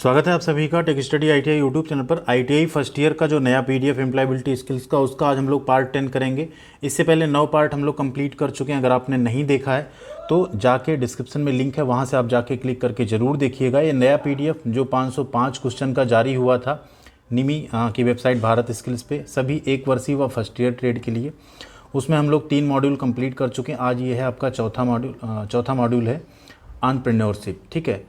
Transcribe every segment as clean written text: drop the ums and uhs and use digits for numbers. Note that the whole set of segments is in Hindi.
स्वागत है आप सभी का tech study ITI YouTube channel पर। आईटीआई फर्स्ट ईयर का जो नया पीडीएफ एम्प्लॉयबिलिटी स्किल्स का उसका आज हम लोग पार्ट 10 करेंगे। इससे पहले 9 पार्ट हम लोग कंप्लीट कर चुके हैं। अगर आपने नहीं देखा है तो जाके डिस्क्रिप्शन में लिंक है, वहाँ से आप जाके क्लिक करके ज़रूर देखिएगा। ये नया पीडीएफ जो 505 क्वेश्चन का जारी हुआ था निमी की वेबसाइट भारत स्किल्स पे, सभी 1 वर्षीय व फर्स्ट ईयर ट्रेड के लिए, उसमें हम लोग 3 मॉड्यूल कंप्लीट कर चुके हैं। आज ये है आपका चौथा मॉड्यूल है एंटरप्रेन्योरशिप। ठीक है,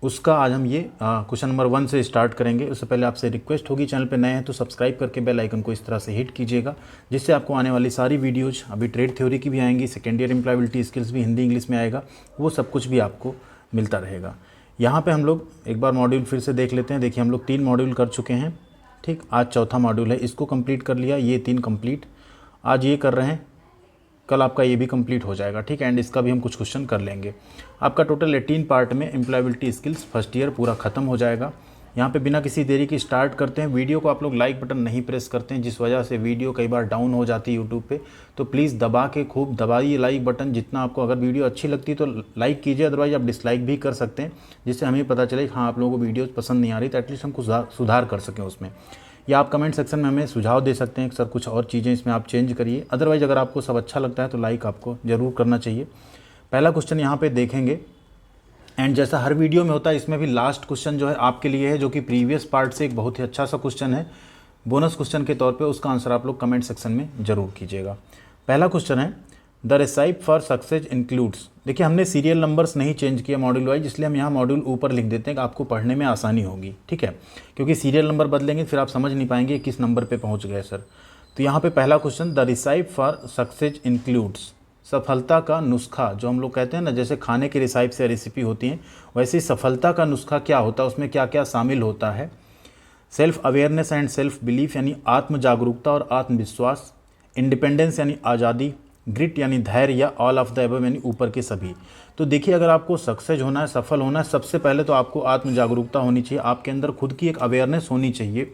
उसका आज हम ये क्वेश्चन नंबर 1 से स्टार्ट करेंगे। उससे पहले आपसे रिक्वेस्ट होगी, चैनल पे नए हैं तो सब्सक्राइब करके बेल आइकन को इस तरह से हिट कीजिएगा, जिससे आपको आने वाली सारी वीडियोज, अभी ट्रेड थ्योरी की भी आएंगी, सेकेंड ईयर एम्प्लॉयबिलिटी स्किल्स भी हिंदी इंग्लिश में आएगा, वो सब कुछ भी आपको मिलता रहेगा। यहाँ पे हम लोग एक बार मॉड्यूल फिर से देख लेते हैं। देखिए, हम लोग 3 मॉड्यूल कर चुके हैं। ठीक, आज चौथा मॉड्यूल है, इसको कंप्लीट कर लिया, ये 3 कंप्लीट, आज ये कर रहे हैं, कल आपका ये भी कंप्लीट हो जाएगा। ठीक है, एंड इसका भी हम कुछ क्वेश्चन कर लेंगे। आपका टोटल 18 पार्ट में एम्प्लॉयबिलिटी स्किल्स फर्स्ट ईयर पूरा खत्म हो जाएगा। यहाँ पे बिना किसी देरी की स्टार्ट करते हैं। वीडियो को आप लोग लाइक बटन नहीं प्रेस करते हैं, जिस वजह से वीडियो कई बार डाउन हो जाती है यूट्यूब पे, तो प्लीज़ दबा के खूब दबाइए लाइक बटन। जितना आपको अगर वीडियो अच्छी लगती है तो लाइक कीजिए, अदरवाइज आप डिसलाइक भी कर सकते हैं, जिससे हमें पता चले कि हाँ आप लोगों को वीडियो पसंद नहीं आ रही, तो एटलीस्ट हम कुछ सुधार कर सकें उसमें। या आप कमेंट सेक्शन में हमें सुझाव दे सकते हैं कि सर कुछ और चीज़ें इसमें आप चेंज करिए। अदरवाइज़ अगर आपको सब अच्छा लगता है तो लाइक आपको ज़रूर करना चाहिए। पहला क्वेश्चन यहाँ पे देखेंगे, एंड जैसा हर वीडियो में होता है इसमें भी लास्ट क्वेश्चन जो है आपके लिए है, जो कि प्रीवियस पार्ट से एक बहुत ही अच्छा सा क्वेश्चन है, बोनस क्वेश्चन के तौर पर। उसका आंसर आप लोग कमेंट सेक्शन में ज़रूर कीजिएगा। पहला क्वेश्चन है, the recipe for success includes. देखिए, हमने सीरियल नंबर्स नहीं चेंज किया मॉड्यूल वाइज, इसलिए हम यहाँ मॉड्यूल ऊपर लिख देते हैं कि आपको पढ़ने में आसानी होगी। ठीक है, क्योंकि सीरियल नंबर बदलेंगे फिर आप समझ नहीं पाएंगे किस नंबर पे पहुँच गए सर। तो यहाँ पे पहला question, the recipe for success includes, सफलता का नुस्खा जो हम लोग कहते हैं ना, जैसे खाने की रेसिपी से रेसिपी होती है, वैसे ही सफलता का नुस्खा क्या होता है, उसमें क्या क्या शामिल होता है। Self awareness and self belief यानी आत्म जागरूकता और आत्मविश्वास, इंडिपेंडेंस यानी आज़ादी, ग्रिट यानी धैर्य, या ऑल ऑफ द अबव यानी ऊपर के सभी। तो देखिए, अगर आपको सक्सेस होना है, सफल होना है, सबसे पहले तो आपको आत्म जागरूकता होनी चाहिए। आपके अंदर खुद की एक अवेयरनेस होनी चाहिए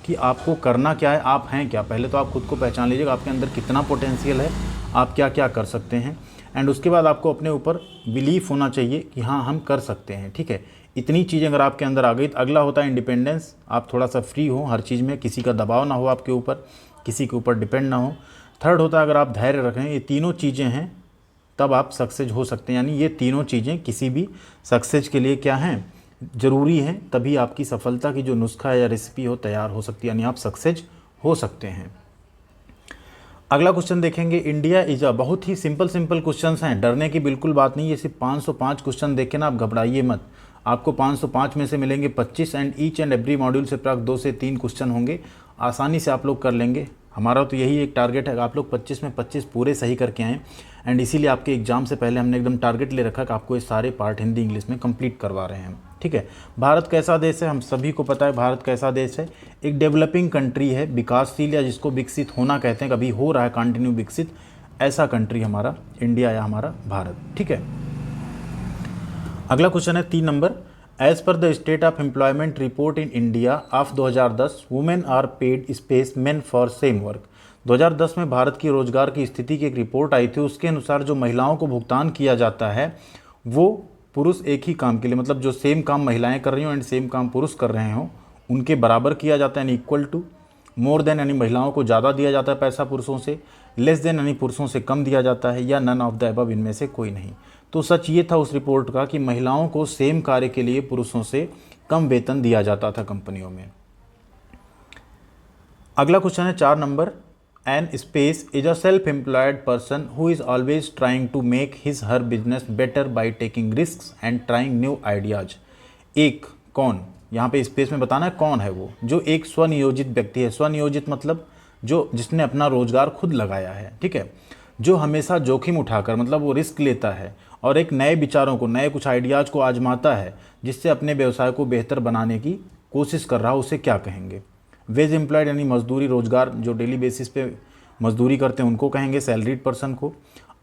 कि आपको करना क्या है, आप हैं क्या। पहले तो आप खुद को पहचान लीजिएगा, आपके अंदर कितना पोटेंशियल है, आप क्या क्या कर सकते हैं। एंड उसके बाद आपको अपने ऊपर बिलीफ होना चाहिए कि हाँ हम कर सकते हैं। ठीक है, इतनी चीज़ें अगर आपके अंदर आ गई तो अगला होता है इंडिपेंडेंस। आप थोड़ा सा फ्री हो हर चीज़ में, किसी का दबाव ना हो आपके ऊपर, किसी के ऊपर डिपेंड ना हो। थर्ड होता है अगर आप धैर्य रखें। ये तीनों चीज़ें हैं तब आप सक्सेस हो सकते हैं। यानी ये तीनों चीज़ें किसी भी सक्सेस के लिए क्या हैं, ज़रूरी हैं, तभी आपकी सफलता की जो नुस्खा या रेसिपी हो तैयार हो सकती है, यानी आप सक्सेस हो सकते हैं। अगला क्वेश्चन देखेंगे, इंडिया इज अ, बहुत ही सिंपल क्वेश्चंस हैं, डरने की बिल्कुल बात नहीं। ये सिर्फ 505 क्वेश्चन देखे ना, आप घबराइए मत। आपको 505 में से मिलेंगे 25, and each and every module से प्राप्त 2 से 3 क्वेश्चन होंगे, आसानी से आप लोग कर लेंगे। हमारा तो यही एक टारगेट है, आप लोग 25 में 25 पूरे सही करके आएँ, एंड इसीलिए आपके एग्जाम से पहले हमने एकदम टारगेट ले रखा कि आपको ये सारे पार्ट हिंदी इंग्लिश में कंप्लीट करवा रहे हैं। ठीक है, भारत कैसा देश है, हम सभी को पता है भारत कैसा देश है। एक डेवलपिंग कंट्री है, विकासशील, या जिसको विकसित होना कहते हैं, कभी हो रहा है कंटिन्यू विकसित, ऐसा कंट्री हमारा इंडिया या हमारा भारत। ठीक है, अगला क्वेश्चन है 3 number, as per the state of employment report in India of 2010 women are paid space men for same work. 2010 में भारत की रोजगार की स्थिति की एक रिपोर्ट आई थी, उसके अनुसार जो महिलाओं को भुगतान किया जाता है वो पुरुष एक ही काम के लिए, मतलब जो सेम काम महिलाएं कर रही हों एंड सेम काम पुरुष कर रहे हों, उनके बराबर किया जाता है, यानी इक्वल टू। मोर देन यानी महिलाओं को ज़्यादा दिया जाता है पैसा पुरुषों से, लेस देन यानी पुरुषों से कम दिया जाता है, या नन ऑफ द अबव, इनमें से कोई नहीं। तो सच ये था उस रिपोर्ट का कि महिलाओं को सेम कार्य के लिए पुरुषों से कम वेतन दिया जाता था कंपनियों में। अगला क्वेश्चन है 4 number, an space is a self employed person who is always trying to make his her business better by taking risks and trying new ideas. एक कौन, यहाँ पे स्पेस में बताना है कौन है वो, जो एक स्वनियोजित व्यक्ति है। स्वनियोजित मतलब जिसने अपना रोजगार खुद लगाया है। ठीक है, जो हमेशा जोखिम उठाकर, मतलब वो रिस्क लेता है और एक नए विचारों को, नए कुछ आइडियाज़ को आजमाता है, जिससे अपने व्यवसाय को बेहतर बनाने की कोशिश कर रहा हो, उसे क्या कहेंगे। वेज एम्प्लॉयड यानी मजदूरी, रोजगार जो डेली बेसिस पे मजदूरी करते हैं उनको कहेंगे, सैलरीड पर्सन को।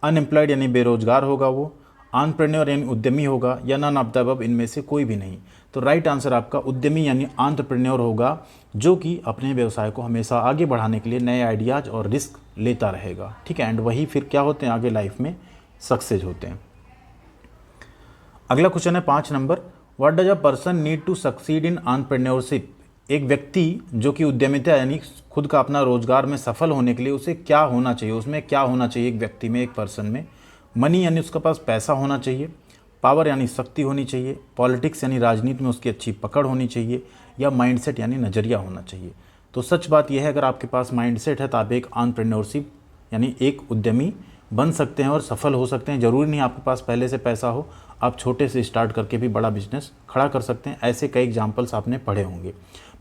अनएम्प्लॉयड यानी बेरोजगार होगा वो। एंटरप्रेन्योर यानी उद्यमी होगा, या नन ऑफ द अबव, इनमें से कोई भी नहीं। तो राइट आंसर आपका उद्यमी यानी एंटरप्रेन्योर होगा, जो कि अपने व्यवसाय को हमेशा आगे बढ़ाने के लिए नए आइडियाज़ और रिस्क लेता रहेगा। ठीक है, एंड वही फिर क्या होते हैं आगे लाइफ में सक्सेस होते हैं। अगला क्वेश्चन है 5 number, what does a person need to succeed in entrepreneurship. एक व्यक्ति जो कि उद्यमिता यानी खुद का अपना रोजगार में सफल होने के लिए उसे क्या होना चाहिए, उसमें क्या होना चाहिए एक व्यक्ति में, एक पर्सन में। मनी यानी उसके पास पैसा होना चाहिए, पावर यानी शक्ति होनी चाहिए, पॉलिटिक्स यानी राजनीति में उसकी अच्छी पकड़ होनी चाहिए, या माइंडसेट यानी नज़रिया होना चाहिए। तो सच बात यह है, अगर आपके पास माइंडसेट है तो आप एक एंटरप्रेन्योरशिप यानी एक उद्यमी बन सकते हैं और सफल हो सकते हैं। ज़रूरी नहीं आपके पास पहले से पैसा हो, आप छोटे से स्टार्ट करके भी बड़ा बिजनेस खड़ा कर सकते हैं। ऐसे कई एग्जाम्पल्स आपने पढ़े होंगे।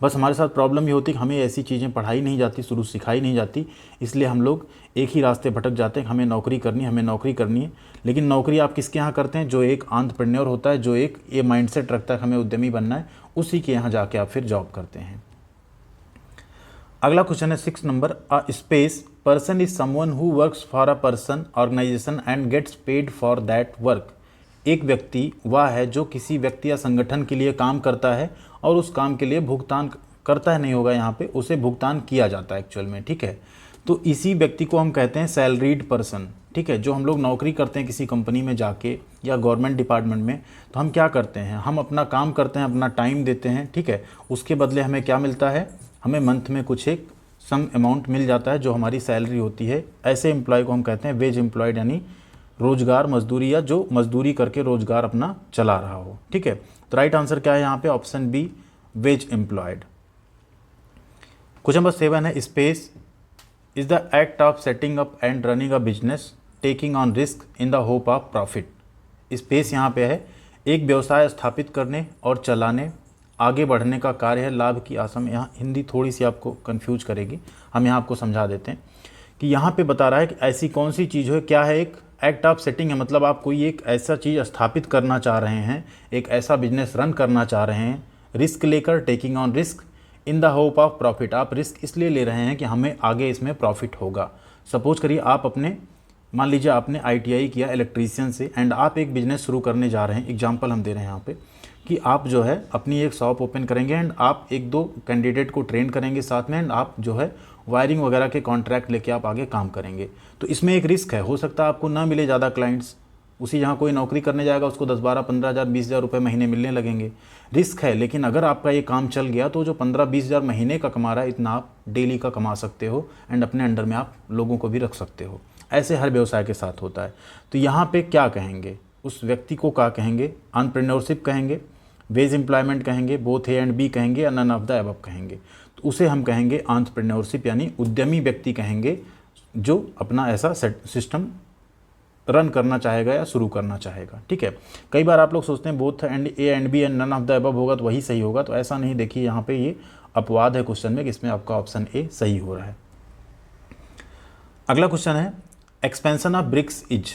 बस हमारे साथ प्रॉब्लम ये होती है कि हमें ऐसी चीज़ें पढ़ाई नहीं जाती, शुरू सिखाई नहीं जाती, इसलिए हम लोग एक ही रास्ते भटक जाते हैं। हमें नौकरी करनी है। लेकिन नौकरी आप किसके यहाँ करते हैं? जो एक एंटरप्रेन्योर होता है, जो एक ये माइंडसेट रखता है हमें उद्यमी बनना है, उसी के यहाँ जाके आप फिर जॉब करते हैं। अगला क्वेश्चन है 6 number. A space person is someone who works for a person organisation and gets paid for that work. एक व्यक्ति वह है जो किसी व्यक्ति या संगठन के लिए काम करता है और उस काम के लिए भुगतान करता है, नहीं होगा यहाँ पे, उसे भुगतान किया जाता है एक्चुअल में, ठीक है। तो इसी व्यक्ति को हम कहते हैं सैलरीड पर्सन, ठीक है। जो हम लोग नौकरी करते हैं किसी कंपनी में जाके या गवर्नमेंट डिपार्टमेंट में, तो हम क्या करते हैं, हम अपना काम करते हैं, अपना टाइम देते हैं, ठीक है। उसके बदले हमें क्या मिलता है? हमें मंथ में कुछ एक सम अमाउंट मिल जाता है जो हमारी सैलरी होती है। ऐसे एम्प्लॉय को हम कहते हैं वेज एम्प्लॉयड, यानी रोजगार मजदूरी, या जो मजदूरी करके रोजगार अपना चला रहा हो, ठीक है। तो राइट आंसर क्या है यहाँ पे? Option B, wage employed. Question number 7 है space is the act of setting up and running a business taking on risk in the hope of profit. Space यहाँ पे है एक व्यवसाय स्थापित करने और चलाने, आगे बढ़ने का कार्य है, लाभ की आशा में। यहाँ हिंदी थोड़ी सी आपको कंफ्यूज करेगी, हम यहाँ आपको समझा देते हैं कि यहाँ पे बता रहा है कि ऐसी कौन सी चीज़ है, क्या है। एक एक्ट ऑफ सेटिंग है, मतलब आप कोई एक ऐसा चीज़ स्थापित करना चाह रहे हैं, एक ऐसा बिजनेस रन करना चाह रहे हैं, रिस्क लेकर, taking on risk in the hope of profit. आप रिस्क इसलिए ले रहे हैं कि हमें आगे इसमें प्रॉफिट होगा। सपोज करिए आप अपने, मान लीजिए आपने ITI किया इलेक्ट्रीशियन से, एंड आप एक बिज़नेस शुरू करने जा रहे हैं। एग्जांपल हम दे रहे हैं यहाँ पे कि आप जो है अपनी एक शॉप ओपन करेंगे एंड आप 1-2 कैंडिडेट को ट्रेन करेंगे साथ में, एंड आप जो है वायरिंग वगैरह के कॉन्ट्रैक्ट लेके आप आगे काम करेंगे। तो इसमें एक रिस्क है, हो सकता है आपको ना मिले ज़्यादा क्लाइंट्स, उसी जहाँ कोई नौकरी करने जाएगा उसको 10-12, 15,000, 20,000 रुपये महीने मिलने लगेंगे। रिस्क है, लेकिन अगर आपका ये काम चल गया तो जो 15-20,000 महीने का कमा रहा है, इतना आप डेली का कमा सकते हो, एंड अपने अंडर में आप लोगों को भी रख सकते हो। ऐसे हर व्यवसाय के साथ होता है। तो यहाँ पे क्या कहेंगे, उस व्यक्ति को क्या कहेंगे? एंटरप्रेन्योरशिप कहेंगे, वेज एम्प्लॉयमेंट कहेंगे, बोथ ए एंड बी कहेंगे, या नन ऑफ द अबव कहेंगे। तो उसे हम कहेंगे एंटरप्रेन्योरशिप, यानी उद्यमी व्यक्ति कहेंगे जो अपना ऐसा सिस्टम रन करना चाहेगा या शुरू करना चाहेगा, ठीक है। कई बार आप लोग सोचते हैं both and A and B and none of the above होगा तो वही सही होगा, तो ऐसा नहीं। देखिए यहाँ पे ये अपवाद है क्वेश्चन में, इसमें आपका ऑप्शन ए सही हो रहा है। अगला क्वेश्चन है expansion of BRICS is.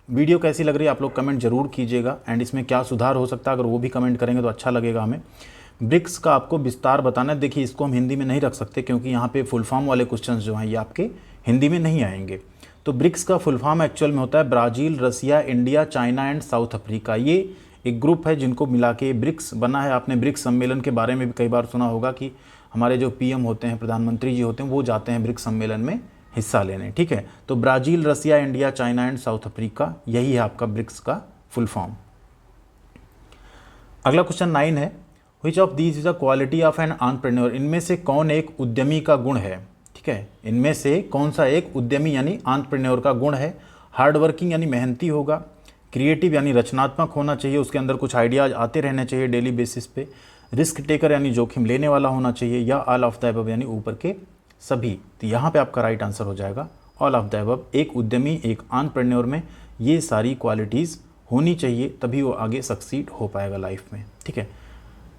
Video कैसी लग रही है आप लोग कमेंट जरूर कीजिएगा, एंड इसमें क्या सुधार हो सकता है अगर वो भी कमेंट करेंगे तो अच्छा लगेगा हमें। ब्रिक्स का आपको विस्तार बताना है। देखिए इसको हम हिंदी में नहीं रख सकते क्योंकि यहाँ पे फुल फॉर्म वाले क्वेश्चंस जो हैं ये आपके हिंदी में नहीं आएंगे। तो ब्रिक्स का फुल फॉर्म एक्चुअल में होता है Brazil, Russia, India, China and South Africa. ये एक ग्रुप है जिनको मिला के ब्रिक्स बना है। आपने ब्रिक्स सम्मेलन के बारे में भी कई बार सुना होगा कि हमारे जो PM होते हैं, प्रधानमंत्री जी होते हैं, वो जाते हैं ब्रिक्स सम्मेलन में हिस्सा लेने, ठीक है। तो Brazil, Russia, India, China and South Africa, यही है आपका ब्रिक्स का फुल फॉर्म। अगला क्वेश्चन 9 है which of these is a quality of an entrepreneur. इनमें से कौन एक उद्यमी का गुण है, ठीक है। इनमें से कौन सा एक उद्यमी यानी एंटरप्रेन्योर का गुण है? हार्ड वर्किंग यानी मेहनती होगा, क्रिएटिव यानी रचनात्मक होना चाहिए, उसके अंदर कुछ आइडियाज आते रहने चाहिए डेली बेसिस पे, रिस्क टेकर यानी जोखिम लेने वाला होना चाहिए, या ऑल ऑफ द अबव यानी ऊपर के सभी। तो यहाँ पे आपका राइट आंसर हो जाएगा ऑल ऑफ द अबव। एक उद्यमी, एक एंटरप्रेन्योर में ये सारी क्वालिटीज़ होनी चाहिए, तभी वो आगे सक्सीड हो पाएगा लाइफ में, ठीक है।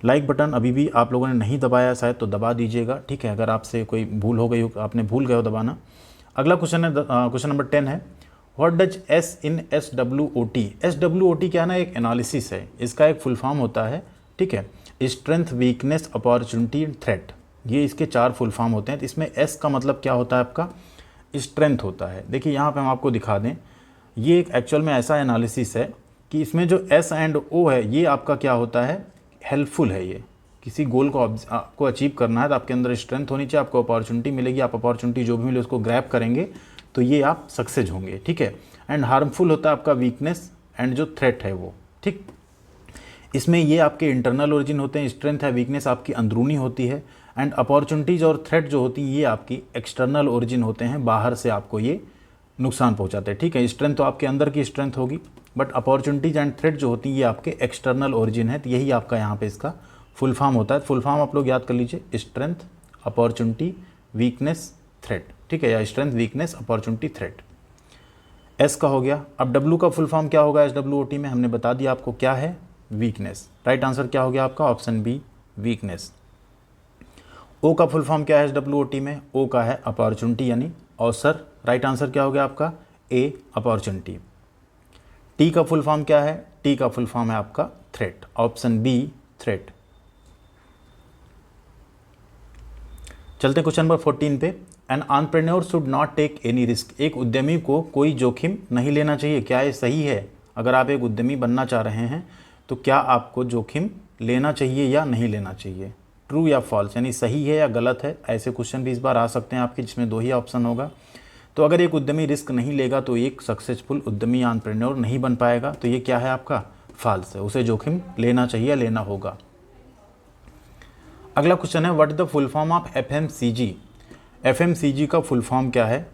लाइक बटन अभी भी आप लोगों ने नहीं दबाया शायद, तो दबा दीजिएगा, ठीक है। अगर आपसे कोई भूल हो गई हो, आपने भूल गए हो दबाना। अगला क्वेश्चन है क्वेश्चन नंबर 10 है what does S in SWOT। SWOT क्या है ना, एक एनालिसिस है, इसका एक फुल फॉर्म होता है, ठीक है, स्ट्रेंथ, वीकनेस, अपॉर्चुनिटी, थ्रेट। ये इसके 4 फुल फॉर्म होते हैं। तो इसमें S का मतलब क्या होता है आपका? स्ट्रेंथ होता है। देखिए यहाँ पे हम आपको दिखा दें, ये एक एक्चुअल में ऐसा एनालिसिस है कि इसमें जो S एंड O है ये आपका क्या होता है? हेल्पफुल है। ये किसी गोल को आपको अचीव करना है तो आपके अंदर स्ट्रेंथ होनी चाहिए, आपको अपॉर्चुनिटी मिलेगी, आप अपॉर्चुनिटी जो भी मिले उसको ग्रैब करेंगे तो ये आप सक्सेस होंगे, ठीक है। एंड हार्मफुल होता है आपका वीकनेस एंड जो थ्रेट है वो, ठीक। इसमें ये आपके इंटरनल ओरिजिन होते हैं, स्ट्रेंथ है वीकनेस आपकी अंदरूनी होती है, एंड अपॉर्चुनिटीज़ और थ्रेट जो होती है ये आपकी एक्सटर्नल ओरिजिन होते हैं, बाहर से आपको ये नुकसान पहुंचाते हैं। ठीक है, स्ट्रेंथ तो आपके अंदर की स्ट्रेंथ होगी, बट अपॉर्चुनिटीज एंड थ्रेट जो होती है ये आपके एक्सटर्नल ओरिजिन है। तो यही आपका यहाँ पे इसका फुल फॉर्म होता है। फुल फॉर्म आप लोग याद कर लीजिए, स्ट्रेंथ, अपॉर्चुनिटी, वीकनेस, थ्रेट। ठीक है, या strength, weakness, opportunity, threat. S का हो गया। अब डब्ल्यू का फुल फॉर्म क्या होगा SWOT में, हमने बता दिया आपको क्या है, वीकनेस। राइट आंसर क्या हो गया आपका, ऑप्शन बी, वीकनेस। ओ का फुल फॉर्म क्या है SWOT में, ओ का है अपॉर्चुनिटी यानी अवसर। राइट आंसर क्या हो गया आपका, ए, अपॉर्चुनिटी। टी का फुल फॉर्म क्या है, टी का फुल फॉर्म है आपका थ्रेट, ऑप्शन बी, थ्रेट। चलते क्वेश्चन नंबर 14 पे। An entrepreneur should not take any risk, एक उद्यमी को कोई जोखिम नहीं लेना चाहिए। क्या ये सही है? अगर आप एक उद्यमी बनना चाह रहे हैं तो क्या आपको जोखिम लेना चाहिए या नहीं लेना चाहिए? ट्रू या फॉल्स, यानी सही है या गलत है। ऐसे क्वेश्चन भी इस बार आ सकते हैं आपके, जिसमें 2 ही ऑप्शन होगा। तो अगर एक उद्यमी रिस्क नहीं लेगा तो एक सक्सेसफुल उद्यमी एंटरप्रेन्योर नहीं बन पाएगा। तो ये क्या है आपका, फॉल्स है, उसे जोखिम लेना चाहिए, लेना होगा। अगला क्वेश्चन है, what is the full form of FMCG? FMCG का फुल फॉर्म क्या है?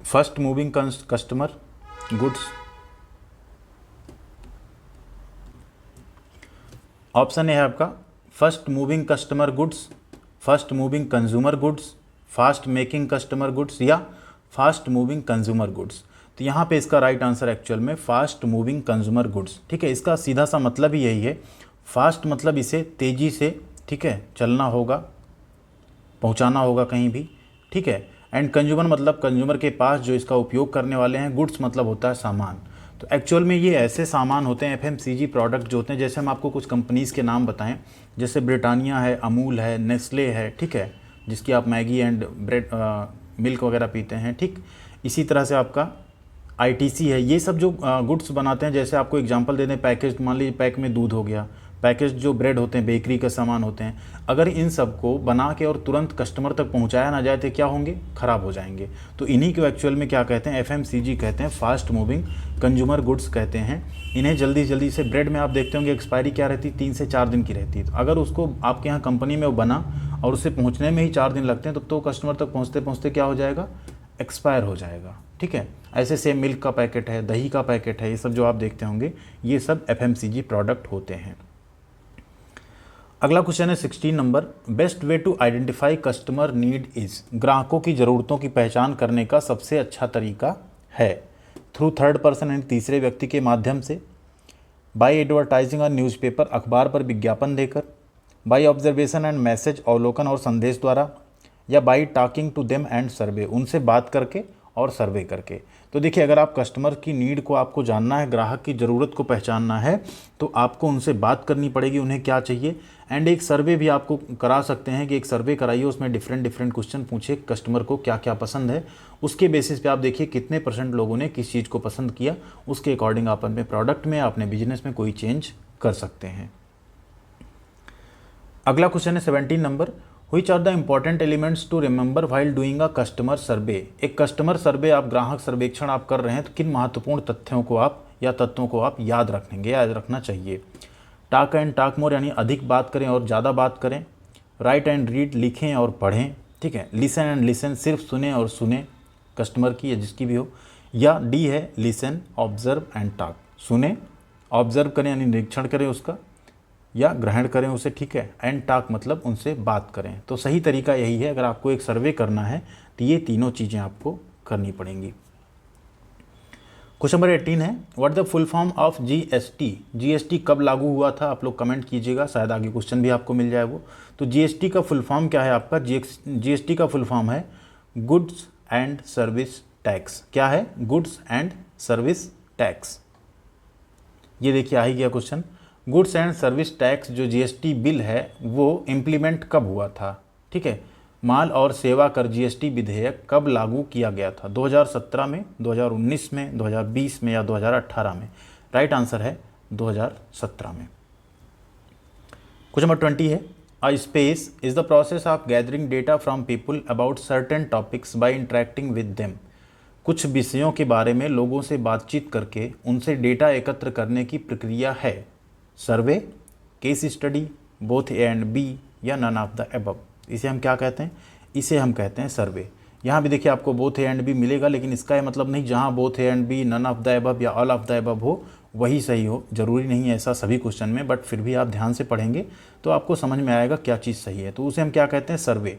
First moving customer goods. Option A है आपका first moving customer goods, first moving consumer goods, fast making customer goods, या फास्ट मूविंग कंज्यूमर गुड्स। तो यहाँ पे इसका राइट आंसर एक्चुअल में फास्ट मूविंग कंज्यूमर गुड्स। ठीक है, इसका सीधा सा मतलब ही यही है। फास्ट मतलब इसे तेज़ी से, ठीक है, चलना होगा, पहुँचाना होगा कहीं भी। ठीक है, एंड कंज्यूमर मतलब कंज्यूमर के पास जो इसका उपयोग करने वाले हैं। गुड्स मतलब होता है सामान। तो एक्चुअल में ये ऐसे सामान होते हैं, FMCG प्रोडक्ट जो होते हैं, जैसे हम आपको कुछ कंपनीज़ के नाम बताएं, जैसे ब्रिटानिया है, अमूल है, नेस्ले है, ठीक है, जिसकी आप मैगी एंड ब्रेड मिल्क वगैरह पीते हैं। ठीक, इसी तरह से आपका ITC है। ये सब जो गुड्स बनाते हैं, जैसे आपको एग्जांपल दे दें, पैकेज, मान लीजिए पैक में दूध हो गया, पैकेज जो ब्रेड होते हैं, बेकरी के सामान होते हैं, अगर इन सब को बना के और तुरंत कस्टमर तक पहुंचाया ना जाए तो क्या होंगे, ख़राब हो जाएंगे। तो इन्हीं को एक्चुअल में क्या कहते हैं, FMCG कहते हैं, फास्ट मूविंग कंज्यूमर गुड्स कहते हैं। इन्हें जल्दी जल्दी से, ब्रेड में आप देखते होंगे एक्सपायरी क्या रहती है, 3 से 4 दिन की रहती है। तो अगर उसको आपके यहाँ कंपनी में वो बना और उसे पहुँचने में ही 4 दिन लगते हैं, तब तो कस्टमर तक पहुँचते पहुँचते क्या हो जाएगा, एक्सपायर हो जाएगा। ठीक है, ऐसे सेम मिल्क का पैकेट है, दही का पैकेट है, ये सब जो आप देखते होंगे, ये सब FMCG प्रोडक्ट होते हैं। अगला क्वेश्चन है 16 number, best way to identify customer need is, ग्राहकों की ज़रूरतों की पहचान करने का सबसे अच्छा तरीका है, थ्रू थर्ड पर्सन यानी तीसरे व्यक्ति के माध्यम से, बाय एडवर्टाइजिंग और न्यूज़पेपर, अखबार पर विज्ञापन देकर, बाय ऑब्जर्वेशन एंड मैसेज, अवलोकन और संदेश द्वारा, या by talking to them and survey, उनसे बात करके और सर्वे करके। तो देखिए, अगर आप कस्टमर की नीड को आपको जानना है, ग्राहक की ज़रूरत को पहचानना है, तो आपको उनसे बात करनी पड़ेगी, उन्हें क्या चाहिए। एंड एक सर्वे भी आपको करा सकते हैं कि एक सर्वे कराइए, उसमें डिफरेंट क्वेश्चन पूछिए, कस्टमर को क्या क्या पसंद है, उसके बेसिस पे आप देखिए कितने % लोगों ने किस चीज़ को पसंद किया, उसके अकॉर्डिंग आप अपने प्रोडक्ट में, अपने बिजनेस में कोई चेंज कर सकते हैं। अगला क्वेश्चन है 17 नंबर, which are the important elements to remember while doing a customer survey, एक कस्टमर सर्वे, आप ग्राहक सर्वेक्षण आप कर रहे हैं, तो किन महत्वपूर्ण तथ्यों को आप या तत्वों को आप याद रखेंगे, याद रखना चाहिए। टॉक एंड टॉक मोर, यानी अधिक बात करें और ज़्यादा बात करें। राइट एंड रीड, लिखें और पढ़ें। ठीक है, लिसन एंड लिसन, सिर्फ सुने और सुने, कस्टमर की या जिसकी भी हो। या डी है लिसन, ऑब्जर्व एंड टॉक, सुने, ऑब्जर्व करें यानी निरीक्षण करें उसका, या ग्रहण करें उसे। ठीक है, एंड टॉक मतलब उनसे बात करें। तो सही तरीका यही है, अगर आपको एक सर्वे करना है तो ये तीनों चीज़ें आपको करनी पड़ेंगी। क्वेश्चन नंबर 18 है, what the full form of GST, GST कब लागू हुआ था, आप लोग कमेंट कीजिएगा, शायद आगे क्वेश्चन भी आपको मिल जाए वो। तो GST का फुल फॉर्म क्या है आपका, GST का फुल फॉर्म है गुड्स एंड सर्विस टैक्स। क्या है, गुड्स एंड सर्विस टैक्स। ये देखिए आ ही गया question. Goods and service tax जो GST बिल है वो इम्प्लीमेंट कब हुआ था। ठीक है, माल और सेवा कर GST विधेयक कब लागू किया गया था, 2017 में, 2019 में, 2020 में या 2018 में। राइट आंसर है 2017 में। क्वेश्चन नंबर 20 है, a space is the process of gathering data from people about certain topics by interacting with them, कुछ विषयों के बारे में लोगों से बातचीत करके उनसे डेटा एकत्र करने की प्रक्रिया है। Survey, case study, both A and b या नन ऑफ द अबव। इसे हम क्या कहते हैं? इसे हम कहते हैं सर्वे। यहाँ भी देखिए आपको बोथ ए एंड बी मिलेगा, लेकिन इसका ये मतलब नहीं जहाँ both A and B, none of the above या ऑल ऑफ द अबव हो वही सही हो, जरूरी नहीं है ऐसा सभी क्वेश्चन में, बट फिर भी आप ध्यान से पढ़ेंगे तो आपको समझ में आएगा क्या चीज़ सही है। तो उसे हम क्या कहते हैं? सर्वे।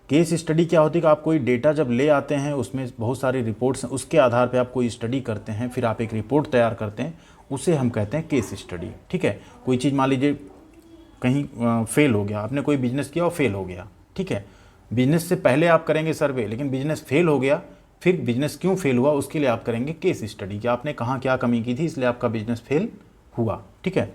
केस स्टडी क्या होती है कि आप कोई डेटा जब ले आते हैं, उसमें बहुत सारी रिपोर्ट्स हैं, उसके आधार पे आप कोई स्टडी करते हैं, फिर आप एक रिपोर्ट तैयार करते हैं, उसे हम कहते हैं केस स्टडी। ठीक है, कोई चीज़ मान लीजिए कहीं फेल हो गया, आपने कोई बिजनेस किया और फेल हो गया, ठीक है, बिजनेस से पहले आप करेंगे सर्वे, लेकिन बिजनेस फेल हो गया, फिर बिजनेस क्यों फेल हुआ उसके लिए आप करेंगे केस स्टडी, कि आपने कहाँ क्या कमी की थी इसलिए आपका बिजनेस फेल हुआ। ठीक है,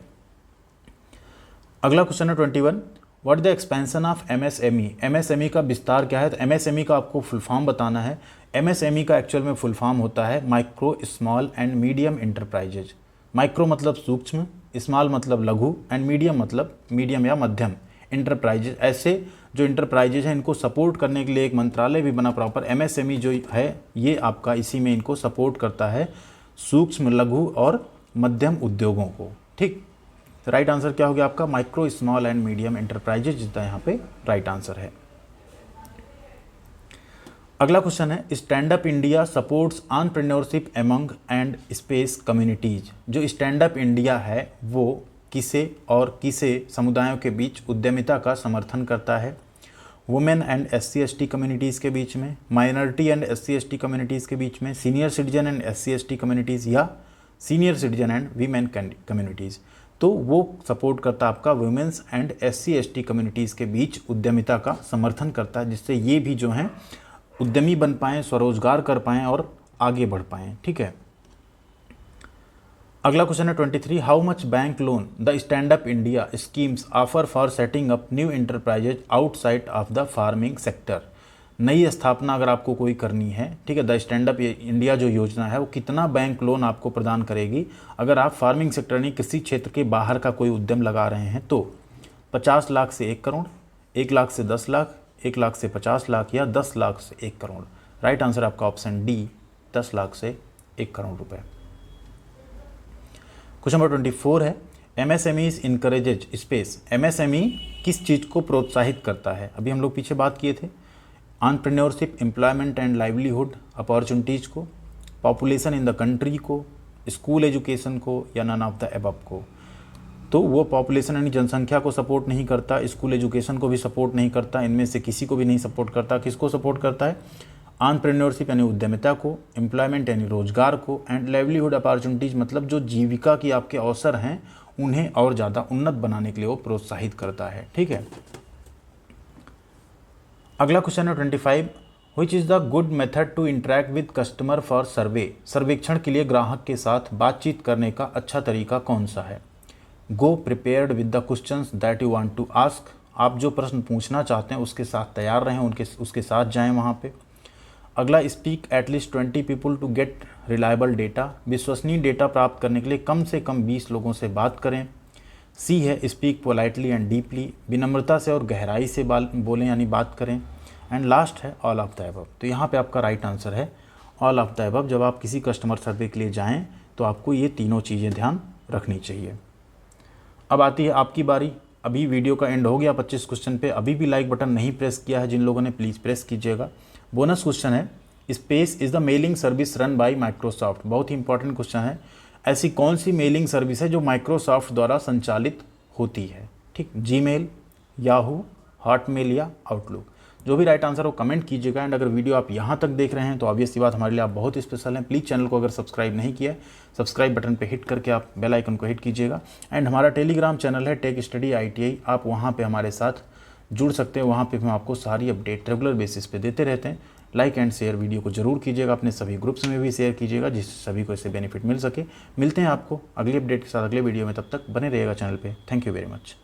अगला क्वेश्चन है 21, what the expansion of MSME. MSME का विस्तार क्या है? तो एमएसएमई का आपको फुल फॉर्म बताना है। एमएसएमई का एक्चुअल में फुल फॉर्म होता है micro, small and medium enterprises. Micro मतलब सूक्ष्म, स्मॉल मतलब लघु, एंड मीडियम मतलब मीडियम या मध्यम इंटरप्राइजेज। ऐसे जो इंटरप्राइजेज हैं इनको सपोर्ट करने के लिए एक मंत्रालय भी बना प्रॉपर। एमएसएमई जो है ये आपका इसी में इनको सपोर्ट करता है, सूक्ष्म, लघु और मध्यम उद्योगों को। ठीक, तो राइट आंसर क्या हो गया आपका? Micro, small and medium enterprises जितना यहाँ पे राइट आंसर है। अगला क्वेश्चन है, stand up India supports entrepreneurship among and space communities. जो स्टैंड अप इंडिया है वो किसे और किसे समुदायों के बीच उद्यमिता का समर्थन करता है? वुमेन एंड SC/ST कम्युनिटीज़ के बीच में, माइनॉरिटी एंड SC/ST कम्युनिटीज़ के बीच में, senior citizen and SC/ST communities या senior citizen and women communities. तो वो सपोर्ट करता आपका वुमेन्स एंड SC/ST कम्युनिटीज़ के बीच उद्यमिता का समर्थन करता है, जिससे ये भी जो हैं उद्यमी बन पाएँ, स्वरोजगार कर पाएँ और आगे बढ़ पाएँ। ठीक है, अगला क्वेश्चन है 23, how much bank loan the stand up India schemes offer for setting up new enterprises outside of the farming sector. नई स्थापना अगर आपको कोई करनी है, ठीक है, द स्टैंड अप इंडिया जो योजना है वो कितना बैंक लोन आपको प्रदान करेगी अगर आप फार्मिंग सेक्टर यानी कृषि क्षेत्र के बाहर का कोई उद्यम लगा रहे हैं? तो 50 लाख से 1 करोड़, 1 लाख से 10 लाख, 1 लाख से 50 लाख या 10 लाख से 1 करोड़। राइट आंसर आपका ऑप्शन डी, 10 लाख से 1 करोड़ रुपए। क्वेश्चन नंबर 24 है, एमएसएमईज इनकरेजेज स्पेस। एमएसएमई किस चीज़ को प्रोत्साहित करता है? अभी हम लोग पीछे बात किए थे, entrepreneurship, employment and livelihood opportunities को, पॉपुलेशन इन द कंट्री को, स्कूल एजुकेशन को या नन ऑफ द अबव को। तो वो पॉपुलेशन यानी जनसंख्या को सपोर्ट नहीं करता, स्कूल एजुकेशन को भी सपोर्ट नहीं करता, इनमें से किसी को भी नहीं सपोर्ट करता। किसको सपोर्ट करता है? एंटरप्रेन्योरशिप यानी उद्यमिता को, एम्प्लॉयमेंट यानी रोजगार को, एंड लाइवलीहुड अपॉर्चुनिटीज़ मतलब जो जीविका की आपके अवसर हैं उन्हें और ज़्यादा उन्नत बनाने के लिए वो प्रोत्साहित करता है। ठीक है, अगला क्वेश्चन है 25, which is the good method to interact with customer for survey. सर्वेक्षण के लिए ग्राहक के साथ बातचीत करने का अच्छा तरीका कौन सा है? Go prepared with the questions that you want to ask. आप जो प्रश्न पूछना चाहते हैं उसके साथ तैयार रहें, उसके साथ जाएं वहाँ पे। अगला, speak at least 20 people to get reliable data. विश्वसनीय डेटा प्राप्त करने के लिए कम से कम 20 लोगों से बात करें। सी है, स्पीक पोलाइटली एंड डीपली। विनम्रता से और गहराई से बोलें यानी बात करें। एंड लास्ट है ऑल ऑफ द अबव। तो यहाँ पे आपका राइट आंसर है ऑल ऑफ द अबव। जब आप किसी कस्टमर सर्वे के लिए जाएँ तो आपको ये तीनों चीज़ें ध्यान रखनी चाहिए। अब आती है आपकी बारी। अभी वीडियो का एंड हो गया 25 क्वेश्चन पे। अभी भी लाइक बटन नहीं प्रेस किया है जिन लोगों ने, प्लीज़ प्रेस कीजिएगा। बोनस क्वेश्चन है, space is the mailing service run by Microsoft. बहुत ही इंपॉर्टेंट क्वेश्चन है। ऐसी कौन सी मेलिंग सर्विस है जो माइक्रोसॉफ्ट द्वारा संचालित होती है? ठीक, जीमेल, याहू, हॉटमेल या आउटलुक। जो भी राइट आंसर हो कमेंट कीजिएगा। एंड अगर वीडियो आप यहाँ तक देख रहे हैं तो ऑब्वियस सी बात हमारे लिए आप बहुत स्पेशल हैं। प्लीज़ चैनल को अगर सब्सक्राइब नहीं किया है, सब्सक्राइब बटन पे हिट करके आप बेल आइकन को हिट कीजिएगा। एंड हमारा टेलीग्राम चैनल है टेक स्टडी ITI, आप वहाँ पे हमारे साथ जुड़ सकते हैं। वहाँ पे हम आपको सारी अपडेट रेगुलर बेसिस पे देते रहते हैं। लाइक एंड शेयर वीडियो को जरूर कीजिएगा, अपने सभी ग्रुप्स में भी शेयर कीजिएगा जिससे सभी को इससे बेनिफिट मिल सके। मिलते हैं आपको अगली अपडेट के साथ अगले वीडियो में, तब तक बने रहिएगा चैनल पे। Thank you very much.